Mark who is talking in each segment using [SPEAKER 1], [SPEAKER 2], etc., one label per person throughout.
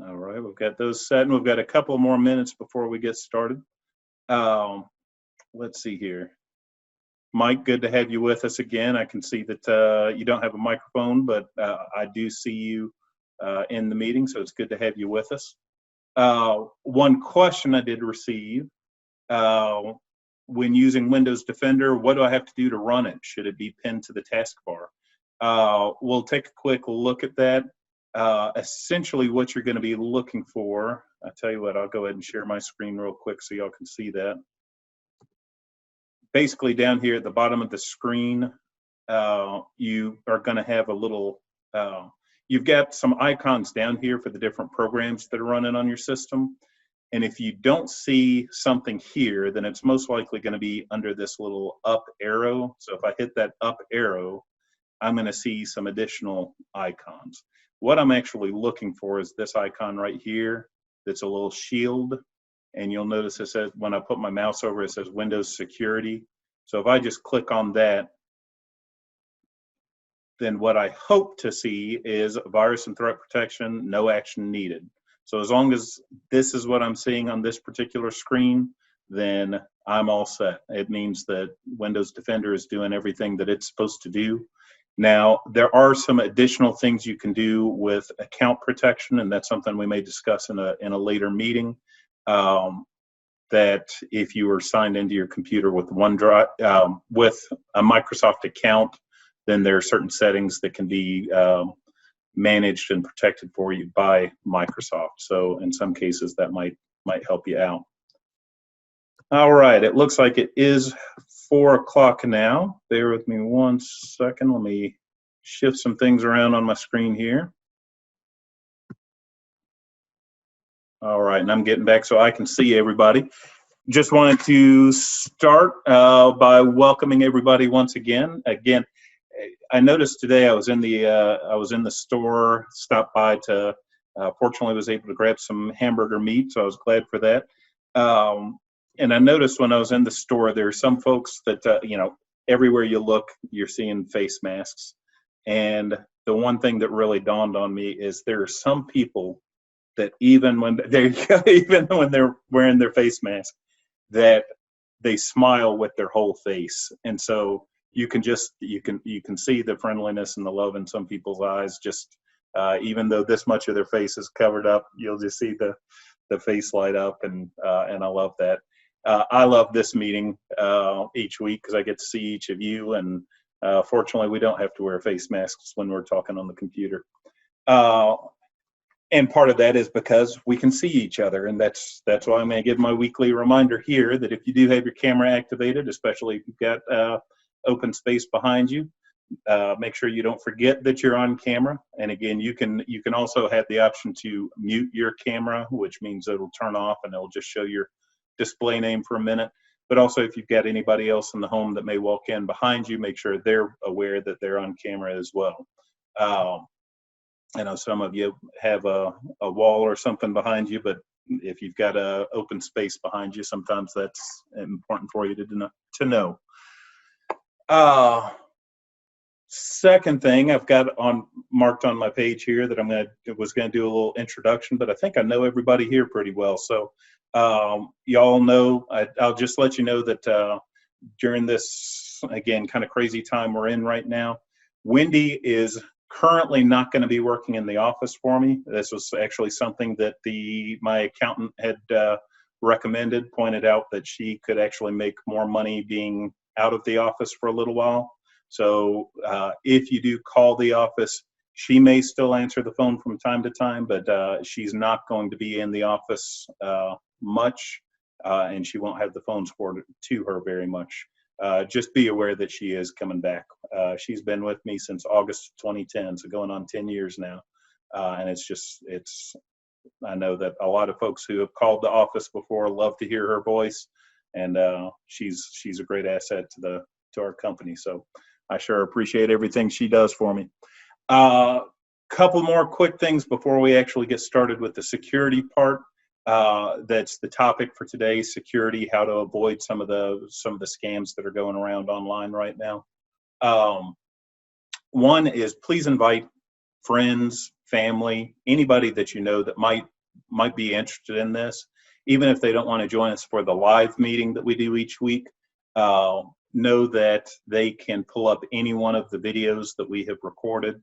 [SPEAKER 1] All right, we've got those set, and we've got a couple more minutes before we get started. Let's see here. Mike, good to have you with us again. I can see that you don't have a microphone, but I do see you in the meeting, so it's good to have you with us. One question I did receive, when using Windows Defender, what do I have to do to run it? Should it be pinned to the taskbar? We'll take a quick look at that. Essentially what you're going to be looking for, I'll tell you what, I'll go ahead and share my screen real quick so y'all can see that. Basically down here at the bottom of the screen, you are going to have a little, you've got some icons down here for the different programs that are running on your system. And if you don't see something here, then it's most likely going to be under this little up arrow. So if I hit that up arrow, I'm going to see some additional icons. What I'm actually looking for is this icon right here that's a little shield. And you'll notice it says, when I put my mouse over, it says Windows Security. So if I just click on that, then what I hope to see is virus and threat protection, no action needed. So as long as this is what I'm seeing on this particular screen, then I'm all set. It means that Windows Defender is doing everything that it's supposed to do. Now, there are some additional things you can do with account protection, and that's something we may discuss in a later meeting. That if you are signed into your computer with OneDrive, with a Microsoft account, then there are certain settings that can be managed and protected for you by Microsoft. So in some cases that might help you out. All right, it looks like it is 4 o'clock now. Bear with me one second. Let me shift some things around on my screen here. All right, and I'm getting back so I can see everybody. Just wanted to start by welcoming everybody once again. Again, I noticed today I was in the store, stopped by to, fortunately was able to grab some hamburger meat, so I was glad for that. And I noticed when I was in the store, there are some folks that, you know, everywhere you look, you're seeing face masks. And the one thing that really dawned on me is there are some people that even when they're wearing their face mask, that they smile with their whole face. And so you can see the friendliness and the love in some people's eyes. Just even though this much of their face is covered up, you'll just see the face light up, and I love that. I love this meeting each week because I get to see each of you, and fortunately we don't have to wear face masks when we're talking on the computer. And part of that is because we can see each other, and that's why I'm going to give my weekly reminder here that if you do have your camera activated, especially if you've got open space behind you, make sure you don't forget that you're on camera. And again, you can also have the option to mute your camera, which means it'll turn off and it'll just show your display name for a minute. But also, if you've got anybody else in the home that may walk in behind you, make sure they're aware that they're on camera as well. I know some of you have a wall or something behind you, but if you've got an open space behind you, sometimes that's important for you to know. Second thing I've got marked on my page here that was gonna do a little introduction, but I think I know everybody here pretty well. So y'all know, I'll just let you know that during this, again, kind of crazy time we're in right now, Wendy is currently not going to be working in the office for me. This was actually something that my accountant had recommended, pointed out that she could actually make more money being out of the office for a little while. So if you do call the office, she may still answer the phone from time to time, but she's not going to be in the office much, and she won't have the phones forwarded to her very much. Just be aware that she is coming back. She's been with me since August 2010, so going on 10 years now. And I know that a lot of folks who have called the office before love to hear her voice, and she's a great asset to our company. So I sure appreciate everything she does for me. Couple more quick things before we actually get started with the security part. That's the topic for today: security, how to avoid some of the scams that are going around online right now. One is, please invite friends, family, anybody that you know that might be interested in this, even if they don't want to join us for the live meeting that we do each week. Know that they can pull up any one of the videos that we have recorded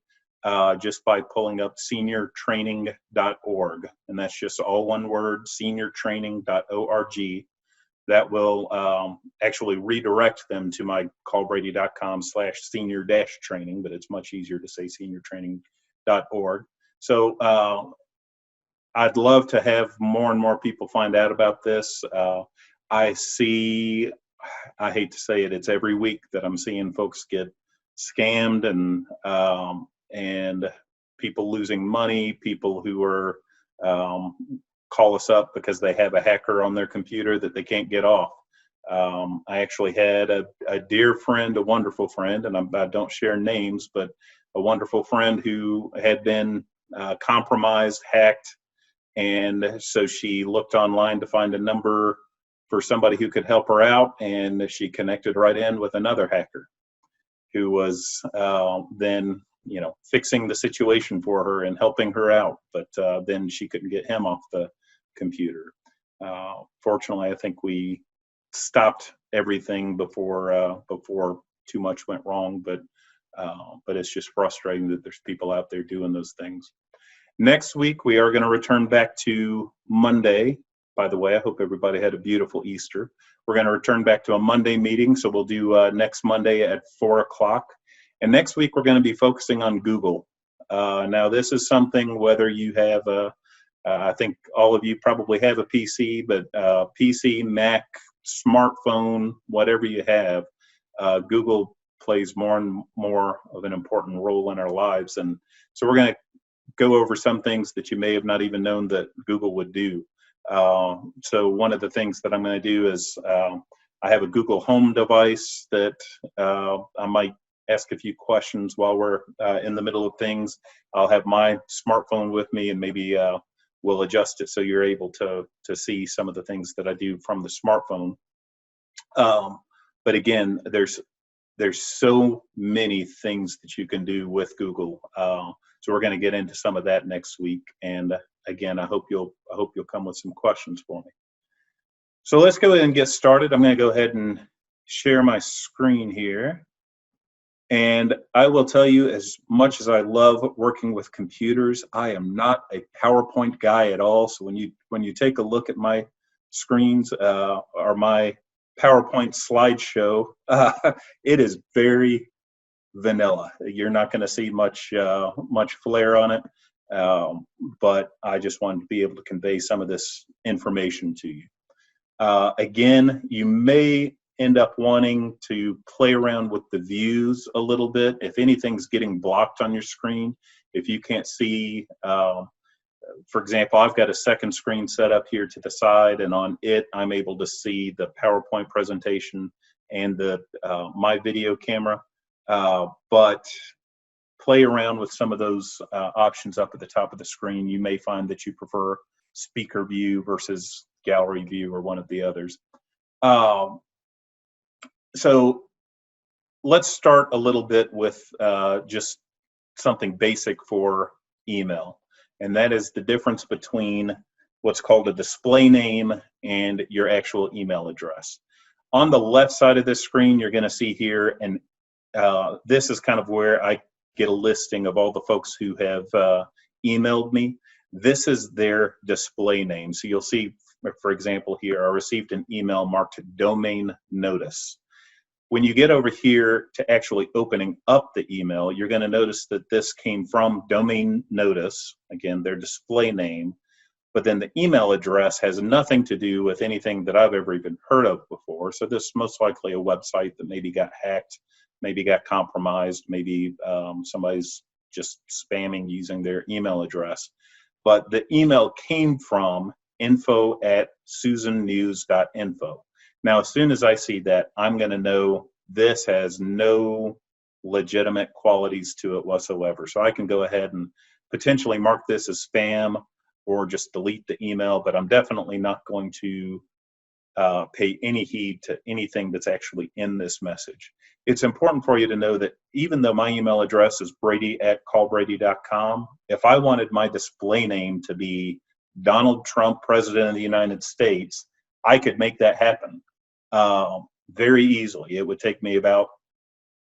[SPEAKER 1] just by pulling up seniortraining.org. And that's just all one word, seniortraining.org. That will actually redirect them to my callbrady.com/senior-training, but it's much easier to say seniortraining.org. So I'd love to have more and more people find out about this. I hate to say it, it's every week that I'm seeing folks get scammed and people losing money, people who are call us up because they have a hacker on their computer that they can't get off. I actually had a dear friend, a wonderful friend, and I don't share names, but a wonderful friend who had been compromised, hacked, and so she looked online to find a number for somebody who could help her out, and she connected right in with another hacker who was then, fixing the situation for her and helping her out, but then she couldn't get him off the computer. Fortunately, I think we stopped everything before too much went wrong, but it's just frustrating that there's people out there doing those things. Next week, we are going to return back to Monday. By the way, I hope everybody had a beautiful Easter. We're going to return back to a Monday meeting, so we'll do next Monday at 4 o'clock. And next week, we're going to be focusing on Google. Now, this is something, whether you have I think all of you probably have a PC, but PC, Mac, smartphone, whatever you have, Google plays more and more of an important role in our lives. And so we're going to go over some things that you may have not even known that Google would do. So one of the things that I'm going to do is I have a Google Home device that I might ask a few questions while we're in the middle of things. I'll have my smartphone with me, and maybe we'll adjust it so you're able to see some of the things that I do from the smartphone. But again, there's so many things that you can do with Google. So we're going to get into some of that next week. And again, I hope you'll come with some questions for me. So let's go ahead and get started. I'm going to go ahead and share my screen here. And I will tell you, as much as I love working with computers, I am not a PowerPoint guy at all. So when you take a look at my screens or my PowerPoint slideshow, it is very vanilla. You're not going to see much flair on it, but I just wanted to be able to convey some of this information to you. Again, you may end up wanting to play around with the views a little bit. If anything's getting blocked on your screen, if you can't see, for example, I've got a second screen set up here to the side, and on it, I'm able to see the PowerPoint presentation and the my video camera. But play around with some of those options up at the top of the screen. You may find that you prefer speaker view versus gallery view or one of the others. So let's start a little bit with just something basic for email, and that is the difference between what's called a display name and your actual email address. On the left side of this screen, you're going to see here, and this is kind of where I get a listing of all the folks who have emailed me. This is their display name. So you'll see, for example, here, I received an email marked domain notice. When you get over here to actually opening up the email, you're going to notice that this came from domain notice, again, their display name, but then the email address has nothing to do with anything that I've ever even heard of before. So this is most likely a website that maybe got hacked, maybe got compromised, maybe somebody's just spamming using their email address. But the email came from info@susannews.info. Now, as soon as I see that, I'm going to know this has no legitimate qualities to it whatsoever. So I can go ahead and potentially mark this as spam or just delete the email, but I'm definitely not going to pay any heed to anything that's actually in this message. It's important for you to know that even though my email address is brady@callbrady.com, if I wanted my display name to be Donald Trump, President of the United States, I could make that happen very easily. It would take me about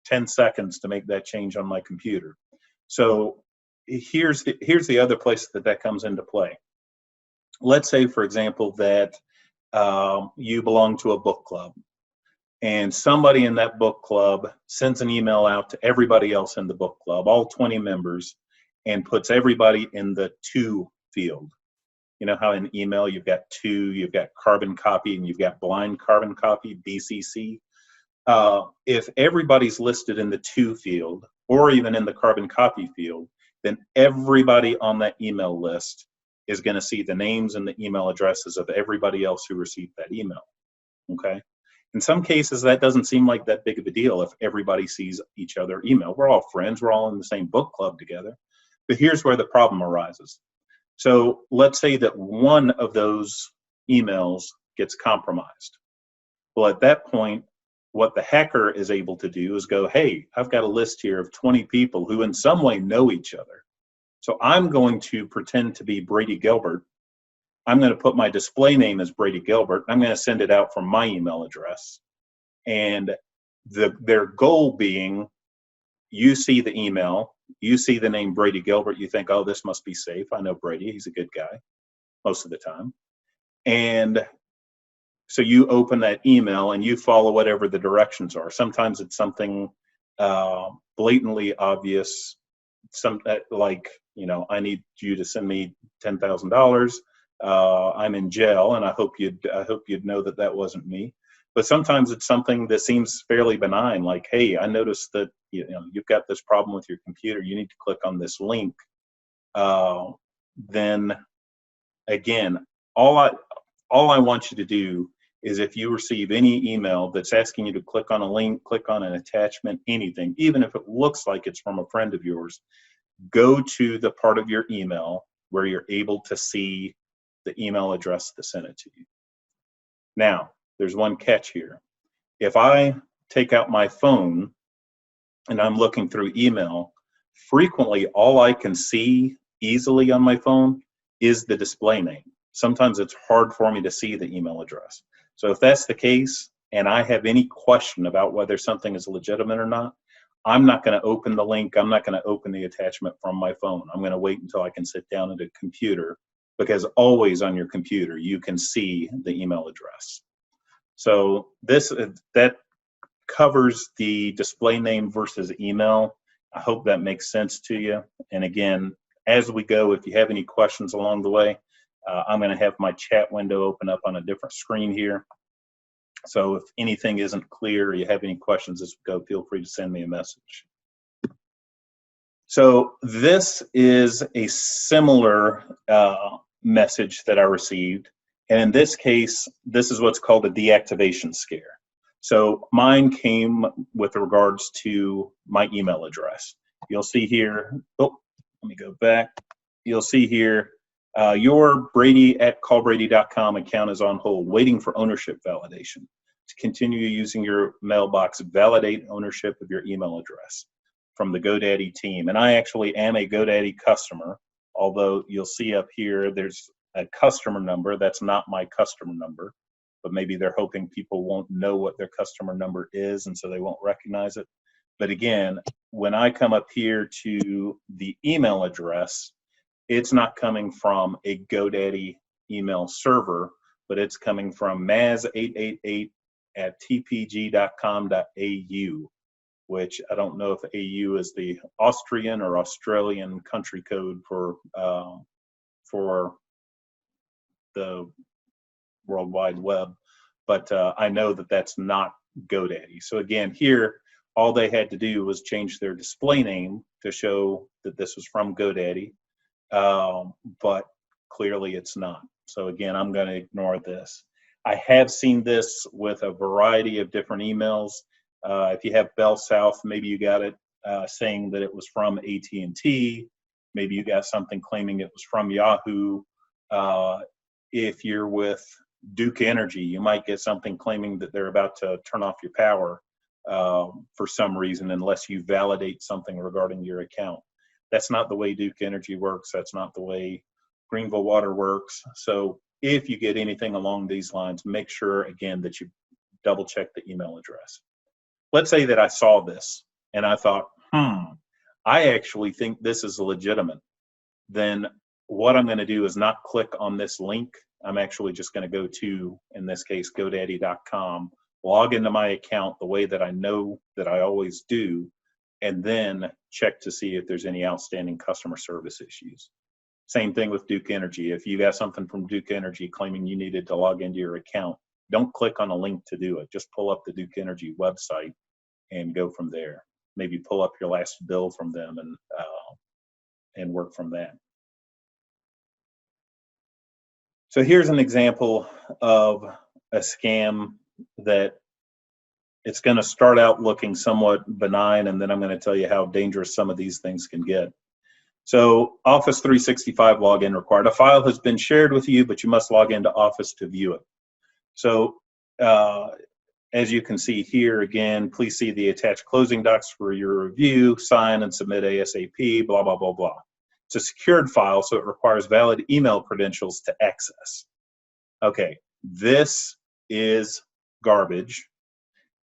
[SPEAKER 1] 10 seconds to make that change on my computer. So here's the other place that comes into play. Let's say, for example, that you belong to a book club, and somebody in that book club sends an email out to everybody else in the book club, all 20 members, and puts everybody in the to field. You know how in email you've got to, you've got carbon copy, and you've got blind carbon copy, BCC. If everybody's listed in the to field, or even in the carbon copy field, then everybody on that email list is going to see the names and the email addresses of everybody else who received that email. Okay? In some cases, that doesn't seem like that big of a deal if everybody sees each other email. We're all friends. We're all in the same book club together. But here's where the problem arises. So let's say that one of those emails gets compromised. Well, at that point, what the hacker is able to do is go, hey, I've got a list here of 20 people who in some way know each other. So I'm going to pretend to be Brady Gilbert. I'm going to put my display name as Brady Gilbert. I'm going to send it out from my email address. And their goal being, you see the email, you see the name Brady Gilbert, you think, oh, this must be safe. I know Brady, he's a good guy most of the time. And so you open that email and you follow whatever the directions are. Sometimes it's something blatantly obvious, like, you know, I need you to send me $10,000. I'm in jail, and I hope you'd know that wasn't me. But sometimes it's something that seems fairly benign, like, hey, I noticed that you've got this problem with your computer. You need to click on this link. Then again, all I want you to do is, if you receive any email that's asking you to click on a link, click on an attachment, anything, even if it looks like it's from a friend of yours, go to the part of your email where you're able to see the email address that sent it to you. Now, there's one catch here. If I take out my phone and I'm looking through email, frequently all I can see easily on my phone is the display name. Sometimes it's hard for me to see the email address. So if that's the case, and I have any question about whether something is legitimate or not, I'm not going to open the link. I'm not going to open the attachment from my phone. I'm going to wait until I can sit down at a computer, because always on your computer you can see the email address. So that covers the display name versus email. I hope that makes sense to you. And again, as we go, if you have any questions along the way, I'm going to have my chat window open up on a different screen here. So if anything isn't clear or you have any questions as we go, feel free to send me a message. So this is a similar message that I received. And in this case, this is what's called a deactivation scare. So mine came with regards to my email address. You'll see here, oh, let me go back. You'll see here, your Brady@callbrady.com account is on hold, waiting for ownership validation. To continue using your mailbox, validate ownership of your email address from the GoDaddy team. And I actually am a GoDaddy customer, although you'll see up here there's a customer number. That's not my customer number, but maybe they're hoping people won't know what their customer number is, and so they won't recognize it. But again, when I come up here to the email address, it's not coming from a GoDaddy email server, but it's coming from maz888@tpg.com.au, which I don't know if AU is the Austrian or Australian country code for the World Wide Web, but I know that that's not GoDaddy. So again, here, all they had to do was change their display name to show that this was from GoDaddy, but clearly it's not. So again, I'm going to ignore this. I have seen this with a variety of different emails. If you have Bell South, maybe you got it saying that it was from AT&T. Maybe you got something claiming it was from Yahoo. If you're with Duke Energy, you might get something claiming that they're about to turn off your power for some reason, unless you validate something regarding your account. That's not the way Duke Energy works. That's not the way Greenville Water works. So if you get anything along these lines, make sure, again, that you double check the email address. Let's say that I saw this and I thought, I actually think this is legitimate. Then what I'm going to do is not click on this link. I'm actually just going to go to, in this case, GoDaddy.com, log into my account the way that I know that I always do, and then check to see if there's any outstanding customer service issues. Same thing with Duke Energy. If you got something from Duke Energy claiming you needed to log into your account, don't click on a link to do it. Just pull up the Duke Energy website and go from there. Maybe pull up your last bill from them and work from that. So here's an example of a scam that it's going to start out looking somewhat benign, and then I'm going to tell you how dangerous some of these things can get. So Office 365 login required. A file has been shared with you, but you must log into Office to view it. So as you can see here, again, please see the attached closing docs for your review, sign and submit ASAP, blah, blah, blah, blah. It's a secured file, so it requires valid email credentials to access. Okay, this is garbage,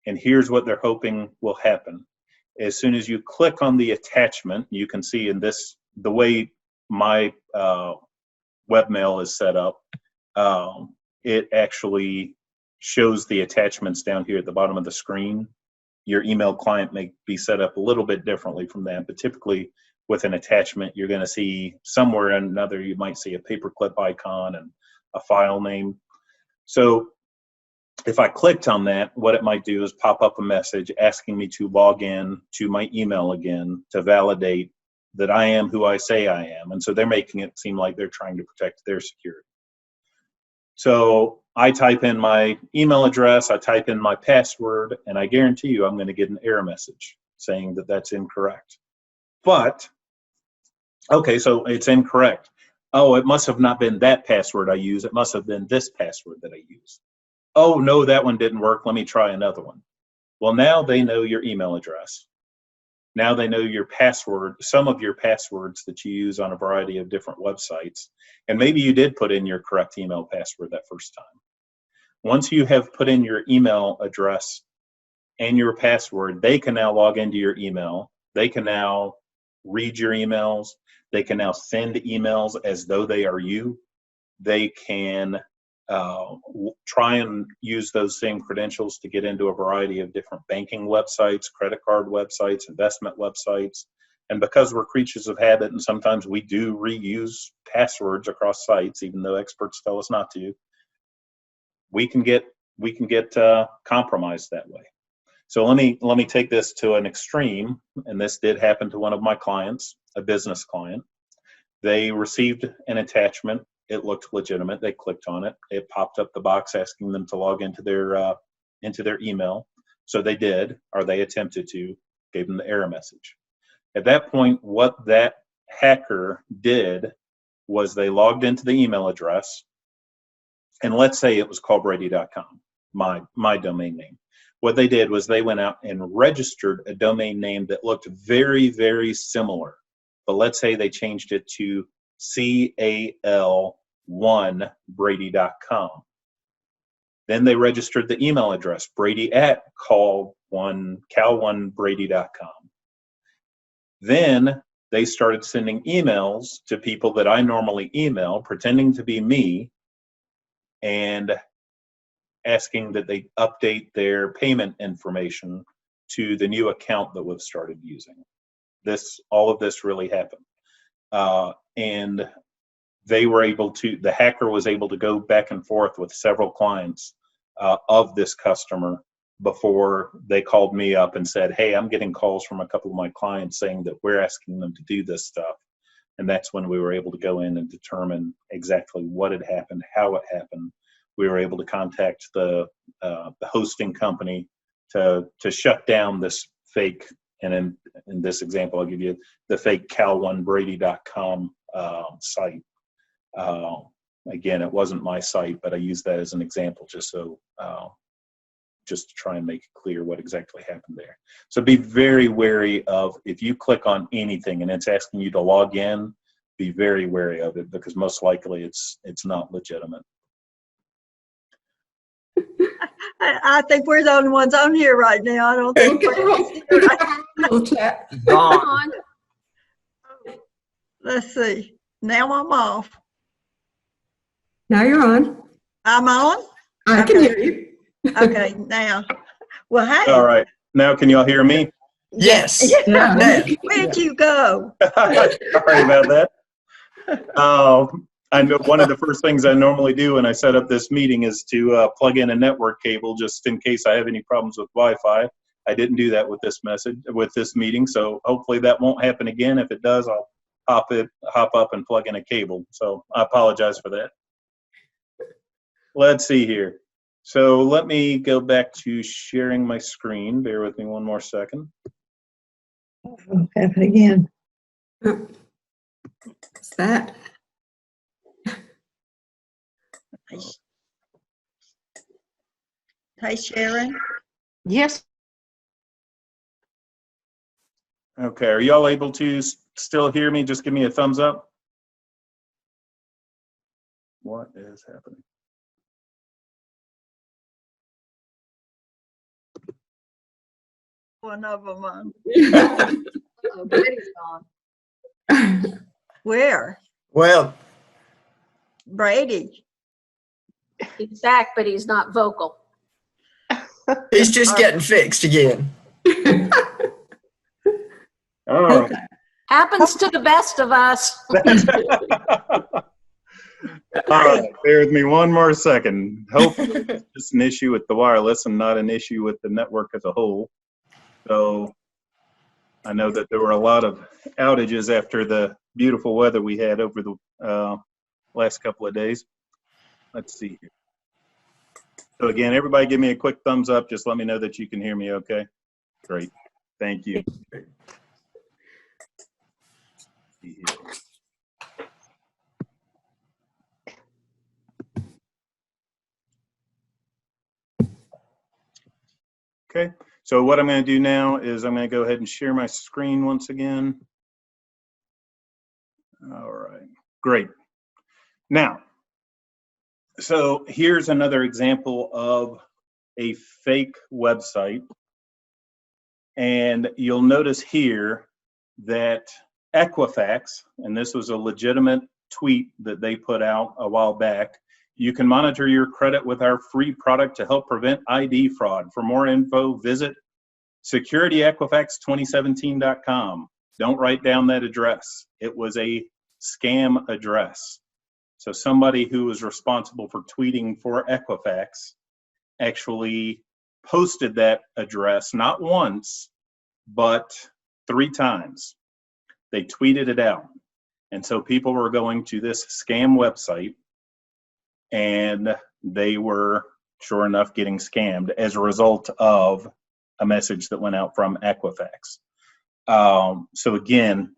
[SPEAKER 1] and here's what they're hoping will happen. As soon as you click on the attachment, you can see in this, the way my webmail is set up, it actually shows the attachments down here at the bottom of the screen. Your email client may be set up a little bit differently from that, but typically with an attachment, you're going to see somewhere or another, you might see a paperclip icon and a file name. So if I clicked on that, what it might do is pop up a message asking me to log in to my email again to validate that I am who I say I am. And so they're making it seem like they're trying to protect their security. So I type in my email address, I type in my password, and I guarantee you I'm going to get an error message saying that that's incorrect. But, okay, so it's incorrect. Oh, it must have not been that password I use. It must have been this password that I use. Oh, no, that one didn't work. Let me try another one. Well, now they know your email address. Now they know your password, some of your passwords that you use on a variety of different websites. And maybe you did put in your correct email password that first time. Once you have put in your email address and your password, they can now log into your email. They can now read your emails. They can now send emails as though they are you. They can try and use those same credentials to get into a variety of different banking websites, credit card websites, investment websites. And because we're creatures of habit, and sometimes we do reuse passwords across sites, even though experts tell us not to, we can get compromised that way. So let me take this to an extreme, and this did happen to one of my clients, a business client. They received an attachment. It looked legitimate. They clicked on it. It popped up the box asking them to log into their email. So they did, or they attempted to, gave them the error message. At that point, what that hacker did was they logged into the email address, and let's say it was callbrady.com, my domain name. What they did was they went out and registered a domain name that looked very, very similar. But let's say they changed it to cal1brady.com. Then they registered the email address, brady@cal1brady.com. Then they started sending emails to people that I normally email, pretending to be me, and asking that they update their payment information to the new account that we've started using. All of this really happened. And they were able to, the hacker was able to go back and forth with several clients of this customer before they called me up and said, hey, I'm getting calls from a couple of my clients saying that we're asking them to do this stuff. And that's when we were able to go in and determine exactly what had happened, how it happened. We were able to contact the hosting company to shut down this fake, and in this example, I'll give you the fake cal1brady.com site. Again, it wasn't my site, but I used that as an example just so just to try and make it clear what exactly happened there. So be very wary of, if you click on anything and it's asking you to log in, be very wary of it, because most likely it's not legitimate.
[SPEAKER 2] I think we're the only ones on here right now. I don't think
[SPEAKER 3] Little chat.
[SPEAKER 4] Gone.
[SPEAKER 2] Let's see. Now I'm off.
[SPEAKER 3] Now you're on.
[SPEAKER 2] I'm on?
[SPEAKER 3] I can hear you.
[SPEAKER 2] Okay, now. Well, hey.
[SPEAKER 1] All right. Now, can y'all hear me?
[SPEAKER 5] Yes.
[SPEAKER 3] Yeah.
[SPEAKER 2] Where'd you go?
[SPEAKER 1] Sorry about that. I know one of the first things I normally do when I set up this meeting is to plug in a network cable just in case I have any problems with Wi-Fi. I didn't do that with this meeting, so hopefully that won't happen again. If it does, I'll hop up and plug in a cable. So I apologize for that. Let's see here. So let me go back to sharing my screen. Bear with me one more second.
[SPEAKER 2] Happen again.
[SPEAKER 3] What's that?
[SPEAKER 2] Hey, Sharon.
[SPEAKER 4] Yes.
[SPEAKER 1] Okay, are y'all able to still hear me? Just give me a thumbs up. What is happening?
[SPEAKER 2] One of them on.
[SPEAKER 4] Oh, Brady's gone.
[SPEAKER 2] Where?
[SPEAKER 5] Well,
[SPEAKER 2] Brady.
[SPEAKER 4] He's back, but he's not vocal.
[SPEAKER 5] he's just getting fixed again.
[SPEAKER 1] All right.
[SPEAKER 4] Happens to the best of us.
[SPEAKER 1] All right, bear with me one more second. Hopefully it's just an issue with the wireless and not an issue with the network as a whole. So I know that there were a lot of outages after the beautiful weather we had over the last couple of days. Let's see here. So again, everybody give me a quick thumbs up. Just let me know that you can hear me okay. Great. Thank you. Okay, so what I'm going to do now is I'm going to go ahead and share my screen once again. All right, great. Now, so here's another example of a fake website. And you'll notice here that Equifax, and this was a legitimate tweet that they put out a while back, you can monitor your credit with our free product to help prevent ID fraud. For more info, visit securityequifax2017.com. Don't write down that address. It was a scam address. So somebody who was responsible for tweeting for Equifax actually posted that address not once, but 3 times. They tweeted it out. And so people were going to this scam website and they were, sure enough, getting scammed as a result of a message that went out from Equifax. So again,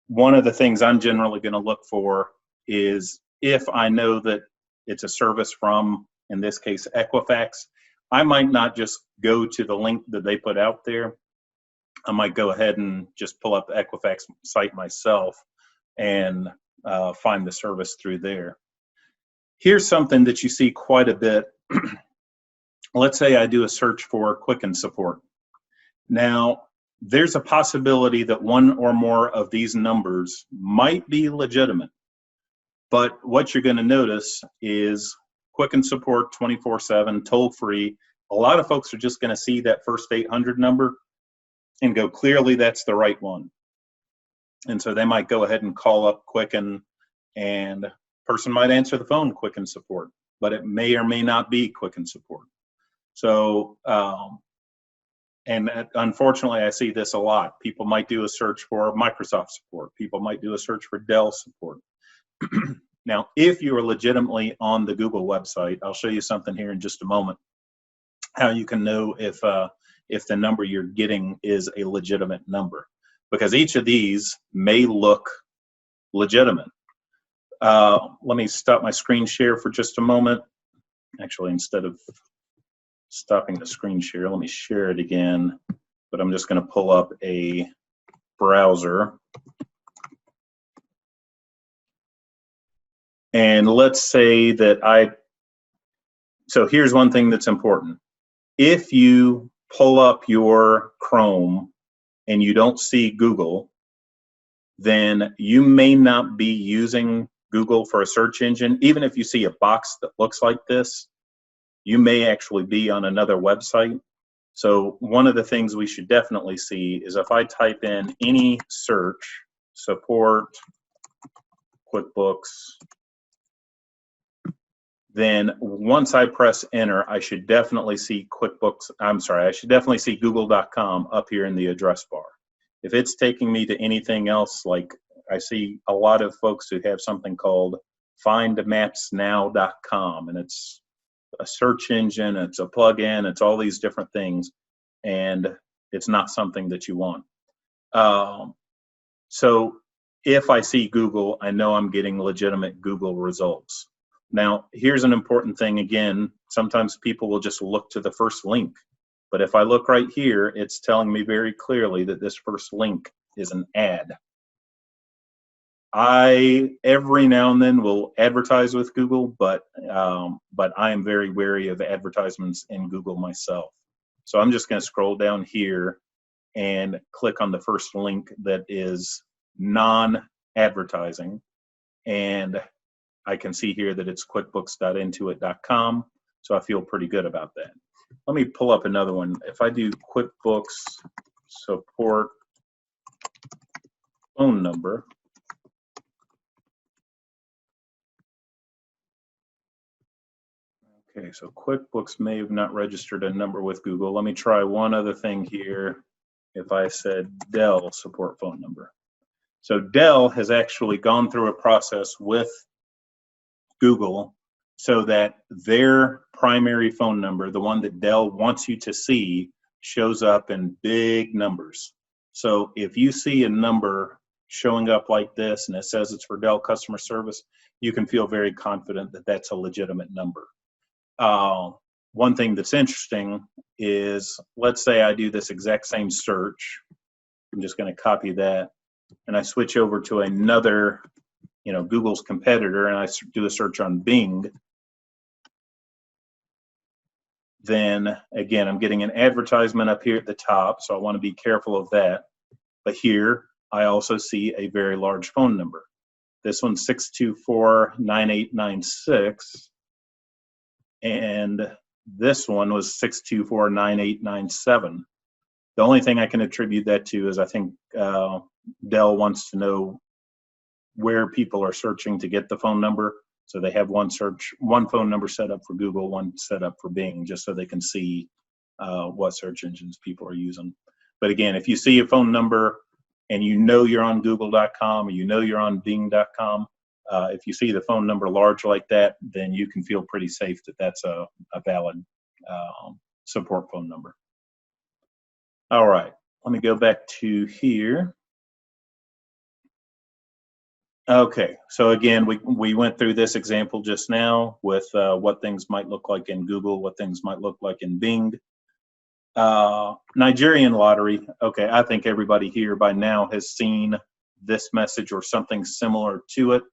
[SPEAKER 1] one of the things I'm generally going to look for is if I know that it's a service from, in this case, Equifax, I might not just go to the link that they put out there. I might go ahead and just pull up the Equifax site myself and find the service through there. Here's something that you see quite a bit. Let's say I do a search for Quicken support. Now, there's a possibility that one or more of these numbers might be legitimate. But what you're going to notice is Quicken support 24/7, toll free. A lot of folks are just going to see that first 800 number and go, clearly that's the right one. And so they might go ahead and call up Quicken, and person might answer the phone, Quicken support, but it may or may not be Quicken support. So, and unfortunately, I see this a lot. People might do a search for Microsoft support. People might do a search for Dell support. Now, if you are legitimately on the Google website, I'll show you something here in just a moment, how you can know if the number you're getting is a legitimate number, because each of these may look legitimate. let me stop my screen share for just a moment. Actually, instead of stopping the screen share, let me share it again. But I'm just going to pull up a browser. And let's say that so here's one thing that's important. If you pull up your Chrome and you don't see Google, then you may not be using Google for a search engine. Even if you see a box that looks like this, you may actually be on another website. So one of the things we should definitely see is if I type in any search, support, QuickBooks, then once I press enter, I should definitely see I should definitely see google.com up here in the address bar. If it's taking me to anything else, like I see a lot of folks who have something called findmapsnow.com, and it's a search engine, it's a plugin, it's all these different things, and it's not something that you want. So if I see Google, I know I'm getting legitimate Google results. Now, here's an important thing again. Sometimes people will just look to the first link. But if I look right here, it's telling me very clearly that this first link is an ad. I, every now and then, will advertise with Google, but I am very wary of advertisements in Google myself. So I'm just going to scroll down here and click on the first link that is non-advertising. And I can see here that it's quickbooks.intuit.com, so I feel pretty good about that. Let me pull up another one. If I do QuickBooks support phone number, okay, so QuickBooks may have not registered a number with Google. Let me try one other thing here. If I said Dell support phone number. So Dell has actually gone through a process with Google so that their primary phone number, the one that Dell wants you to see, shows up in big numbers. So if you see a number showing up like this and it says it's for Dell customer service, you can feel very confident that that's a legitimate number. One thing that's interesting is, let's say I do this exact same search. I'm just going to copy that, and I switch over to another, Google's competitor, and I do a search on Bing. Then again, I'm getting an advertisement up here at the top, so I want to be careful of that. But here, I also see a very large phone number. This one's 624-9896, and this one was 624-9897. The only thing I can attribute that to is I think Dell wants to know where people are searching to get the phone number. So they have one phone number set up for Google, one set up for Bing, just so they can see what search engines people are using. But again, if you see a phone number and you know you're on google.com or you know you're on bing.com, if you see the phone number large like that, then you can feel pretty safe that that's a valid support phone number. All right, let me go back to here. Okay, so again, we went through this example just now with what things might look like in Google, what things might look like in Bing. Nigerian lottery, okay, I think everybody here by now has seen this message or something similar to it.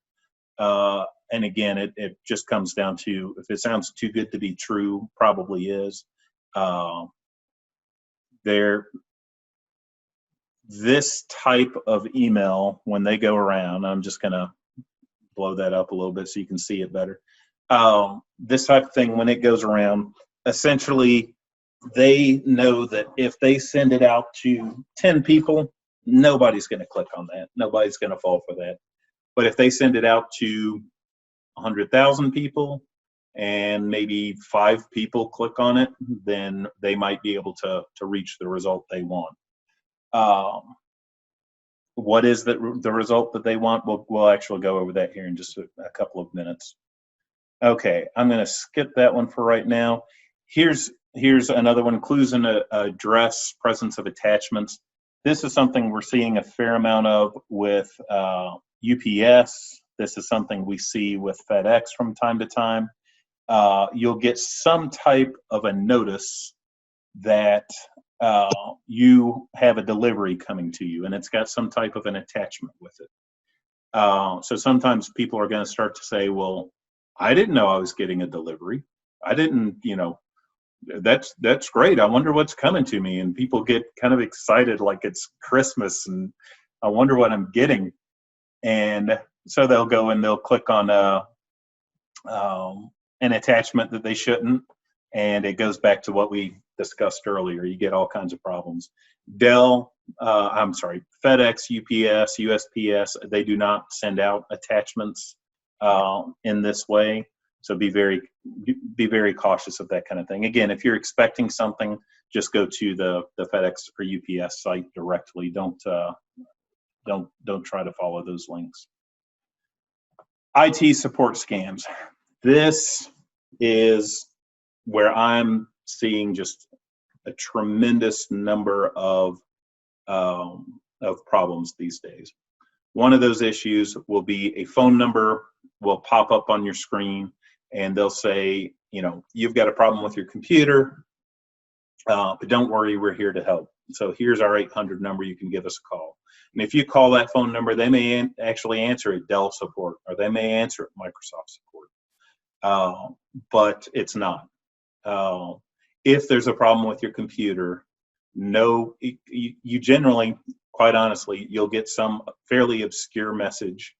[SPEAKER 1] And again, it just comes down to, if it sounds too good to be true, probably is. This type of email, when they go around, I'm just going to blow that up a little bit so you can see it better. This type of thing, when it goes around, essentially, they know that if they send it out to 10 people, nobody's going to click on that. Nobody's going to fall for that. But if they send it out to 100,000 people and maybe 5 people click on it, then they might be able to reach the result they want. What is the result that they want? We'll actually go over that here in just a couple of minutes. Okay, I'm going to skip that one for right now. Here's another one, clues in address, presence of attachments. This is something we're seeing a fair amount of with UPS, This is something we see with FedEx from time to time. You'll get some type of a notice that you have a delivery coming to you, and it's got some type of an attachment with it. So sometimes people are going to start to say, well, I didn't know I was getting a delivery. I didn't, that's great. I wonder what's coming to me. And people get kind of excited like it's Christmas and I wonder what I'm getting. And so they'll go and they'll click on an attachment that they shouldn't. And it goes back to what we discussed earlier. You get all kinds of problems. FedEx, UPS, USPS, they do not send out attachments in this way. So be very cautious of that kind of thing. Again, if you're expecting something, just go to the FedEx or UPS site directly. Don't try to follow those links. IT support scams. This is where I'm seeing just a tremendous number of problems these days. One of those issues will be a phone number will pop up on your screen and they'll say, you've got a problem with your computer, but don't worry, we're here to help. So here's our 800 number, you can give us a call. And if you call that phone number, they may actually answer it Dell support, or they may answer it Microsoft support, but it's not. If there's a problem with your computer, you generally, quite honestly, you'll get some fairly obscure message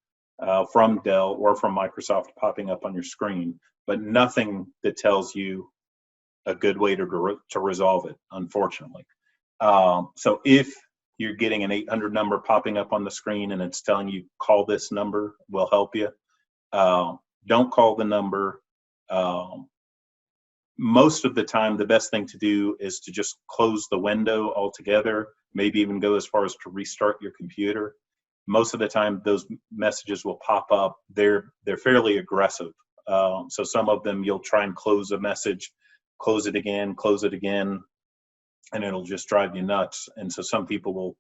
[SPEAKER 1] from Dell or from Microsoft popping up on your screen, but nothing that tells you a good way to resolve it, unfortunately. So if you're getting an 800 number popping up on the screen and it's telling you call this number, we'll help you, don't call the number. Most of the time, the best thing to do is to just close the window altogether, maybe even go as far as to restart your computer. Most of the time, those messages will pop up. They're fairly aggressive. So some of them, you'll try and close a message, close it again, and it'll just drive you nuts. And so some people will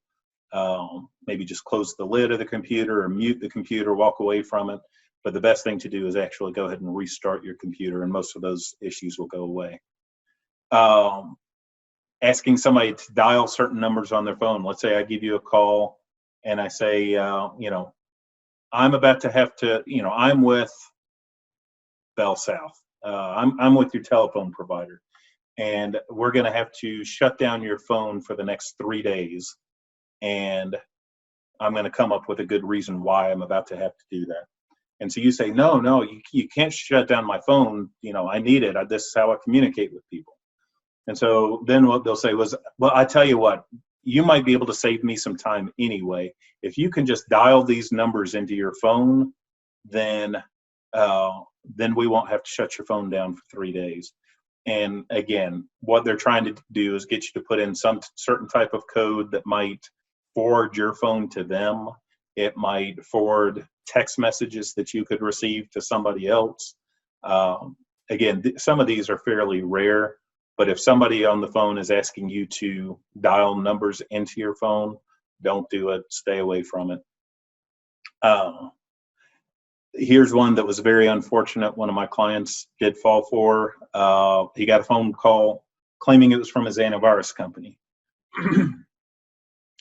[SPEAKER 1] maybe just close the lid of the computer or mute the computer, walk away from it. But the best thing to do is actually go ahead and restart your computer, and most of those issues will go away. Asking somebody to dial certain numbers on their phone. Let's say I give you a call and I say, I'm about to have to, I'm with Bell South. I'm with your telephone provider, and we're going to have to shut down your phone for the next 3 days. And I'm going to come up with a good reason why I'm about to have to do that. And so you say, no, you can't shut down my phone. I need it. This is how I communicate with people. And so then what they'll say was, well, I tell you what, you might be able to save me some time anyway. If you can just dial these numbers into your phone, then we won't have to shut your phone down for 3 days. And again, what they're trying to do is get you to put in some certain type of code that might forward your phone to them. It might forward text messages that you could receive to somebody else. Again, some of these are fairly rare, but if somebody on the phone is asking you to dial numbers into your phone, don't do it. Stay away from it. Here's one that was very unfortunate. One of my clients did fall for. He got a phone call claiming it was from his antivirus company.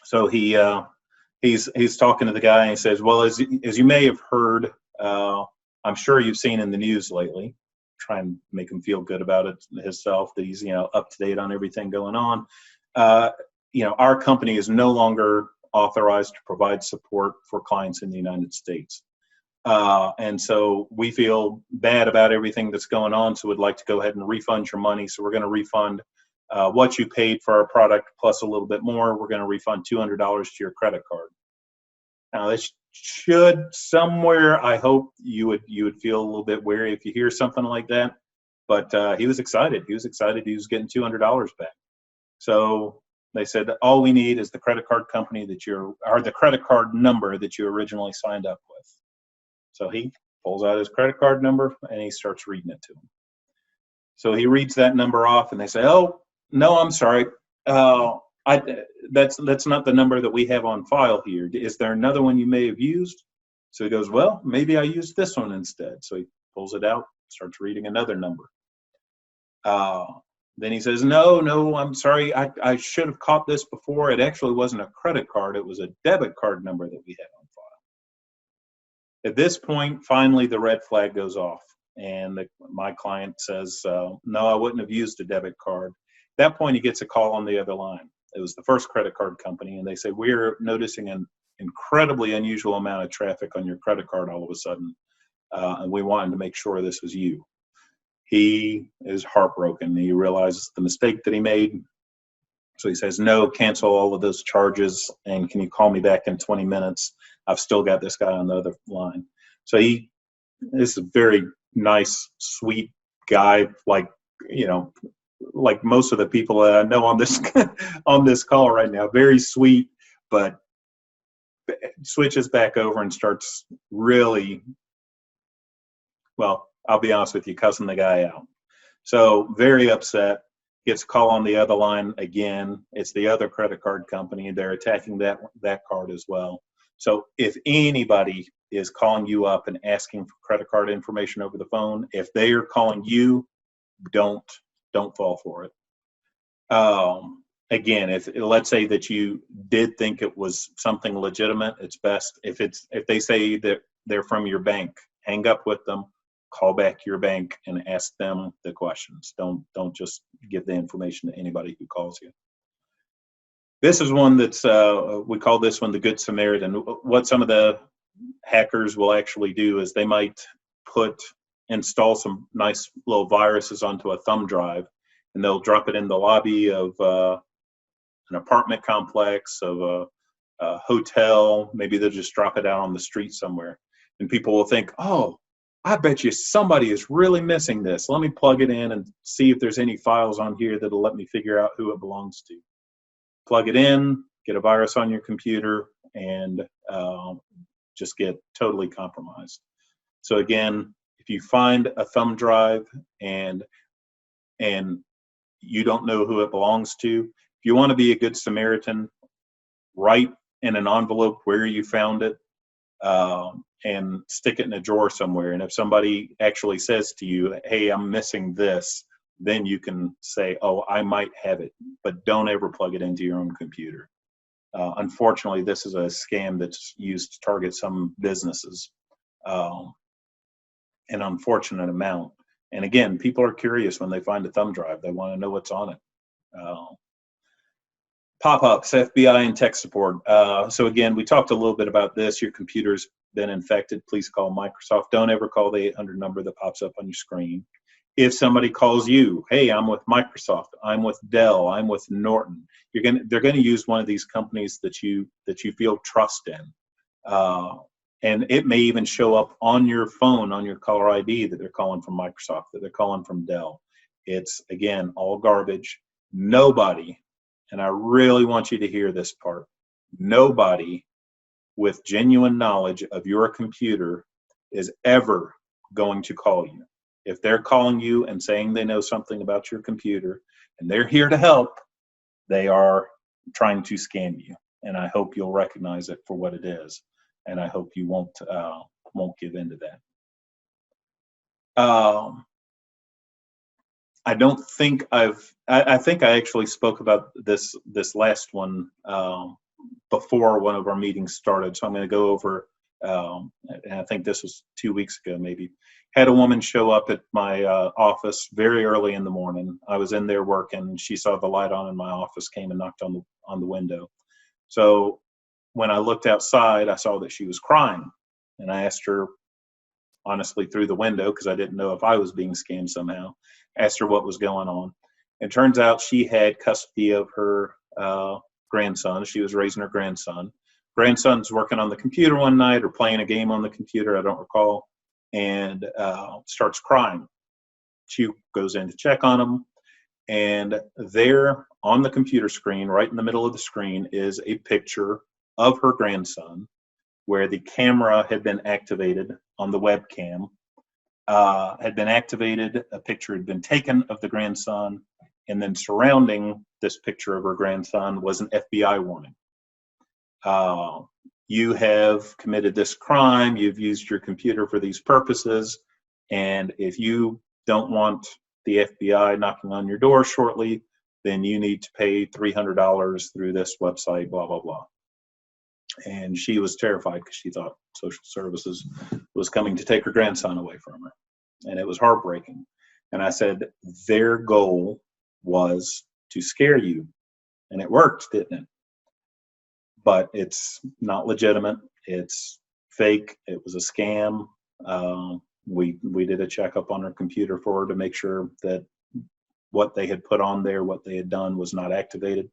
[SPEAKER 1] So he's talking to the guy and he says, well, as you may have heard, I'm sure you've seen in the news lately, try and make him feel good about it himself, that he's up to date on everything going on. Our company is no longer authorized to provide support for clients in the United States. And so we feel bad about everything that's going on, so we'd like to go ahead and refund your money. So we're going to refund what you paid for our product plus a little bit more. We're going to refund $200 to your credit card. Now, this should somewhere, I hope you would feel a little bit wary if you hear something like that. But he was excited. He was getting $200 back. So they said, all we need is the credit card company or the credit card number that you originally signed up with. So he pulls out his credit card number and he starts reading it to him. So he reads that number off and they say, oh, no, I'm sorry. That's not the number that we have on file here. Is there another one you may have used? So he goes, well, maybe I used this one instead. So he pulls it out, starts reading another number. Then he says, no, I'm sorry. I should have caught this before. It actually wasn't a credit card. It was a debit card number that we had on file. At this point, finally, the red flag goes off. And my client says, no, I wouldn't have used a debit card. At that point, he gets a call on the other line. It was the First Credit Card Company. And they say, we're noticing an incredibly unusual amount of traffic on your credit card all of a sudden. And we wanted to make sure this was you. He is heartbroken. He realizes the mistake that he made. So he says, no, cancel all of those charges. And can you call me back in 20 minutes? I've still got this guy on the other line. So this is a very nice, sweet guy, like most of the people that I know on this on this call right now. Very sweet, but switches back over and starts really, well, I'll be honest with you, cussing the guy out. So very upset. Gets a call on the other line again. It's the other credit card company. They're attacking that card as well. So if anybody is calling you up and asking for credit card information over the phone, if they are calling you, don't fall for it. Again, if let's say that you did think it was something legitimate, it's best if they say that they're from your bank, hang up with them, call back your bank and ask them the questions. Don't just give the information to anybody who calls you. This is one that's we call this one the Good Samaritan. What some of the hackers will actually do is they might install some nice little viruses onto a thumb drive, and they'll drop it in the lobby of an apartment complex, of a hotel. Maybe they'll just drop it out on the street somewhere, and people will think, oh, I bet you somebody is really missing this. Let me plug it in and see if there's any files on here that'll let me figure out who it belongs to. Plug it in, get a virus on your computer, and just get totally compromised. So again, if you find a thumb drive and you don't know who it belongs to, if you want to be a good Samaritan, write in an envelope where you found it, and stick it in a drawer somewhere. And if somebody actually says to you, hey, I'm missing this, then you can say, oh, I might have it, but don't ever plug it into your own computer. Unfortunately, this is a scam that's used to target some businesses, an unfortunate amount. And again, people are curious when they find a thumb drive. They want to know what's on it. Pop-ups, FBI and tech support. So again, we talked a little bit about this. Your computer's been infected. Please call Microsoft. Don't ever call the 800 number that pops up on your screen. If somebody calls you, hey, I'm with Microsoft, I'm with Dell, I'm with Norton, they're going to use one of these companies that you feel trust in. And it may even show up on your phone, on your caller ID, that they're calling from Microsoft, that they're calling from Dell. It's, again, all garbage. Nobody, and I really want you to hear this part, nobody with genuine knowledge of your computer is ever going to call you. If they're calling you and saying they know something about your computer and they're here to help, they are trying to scam you. And I hope you'll recognize it for what it is. And I hope you won't give in to that. I don't think I think I actually spoke about this last one before one of our meetings started. So I'm going to go over, and I think this was 2 weeks ago maybe. Had a woman show up at my office very early in the morning. I was in there working. She saw the light on in my office, came and knocked on the window. So when I looked outside, I saw that she was crying. And I asked her, honestly, through the window, because I didn't know if I was being scammed somehow, asked her what was going on. It turns out she had custody of her grandson. She was raising her grandson. Grandson's working on the computer one night or playing a game on the computer, I don't recall, and starts crying. She goes in to check on him, and there on the computer screen, right in the middle of the screen, is a picture of her grandson where the camera had been activated on the webcam, had been activated, a picture had been taken of the grandson, and then surrounding this picture of her grandson was an FBI warning. you have committed this crime, you've used your computer for these purposes, and if you don't want the FBI knocking on your door shortly, then you need to pay $300 through this website, blah, blah, blah. And she was terrified because she thought social services was coming to take her grandson away from her. And it was heartbreaking. And I said, their goal was to scare you. And it worked, didn't it? But it's not legitimate. It's fake. It was a scam. We did a checkup on her computer for her to make sure that what they had put on there, what they had done was not activated,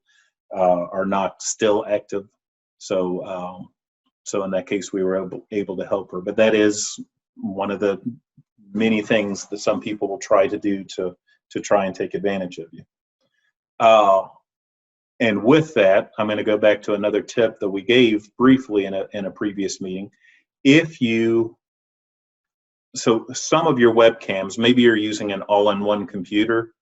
[SPEAKER 1] or not still active. So in that case, we were able to help her. But that is one of the many things that some people will try to do to try and take advantage of you. And with that, I'm going to go back to another tip that we gave briefly in a previous meeting. So some of your webcams, maybe you're using an all-in-one computer,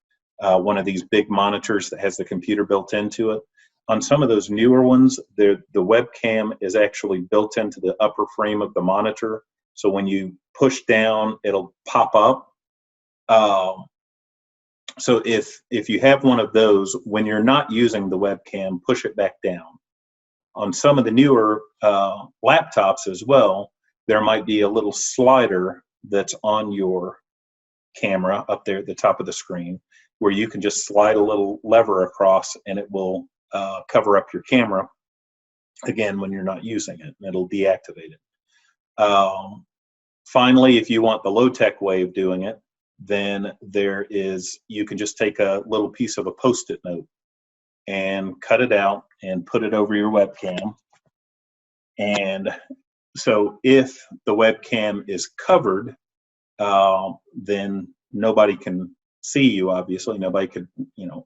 [SPEAKER 1] one of these big monitors that has the computer built into it. On some of those newer ones, the webcam is actually built into the upper frame of the monitor. So when you push down, it'll pop up. So if you have one of those, when you're not using the webcam, push it back down. On some of the newer laptops as well, there might be a little slider that's on your camera up there at the top of the screen, where you can just slide a little lever across and it will cover up your camera again when you're not using it, and it'll deactivate it. Finally, if you want the low-tech way of doing it, then you can just take a little piece of a Post-it note and cut it out and put it over your webcam. And so if the webcam is covered, then nobody can see you, obviously. Nobody could,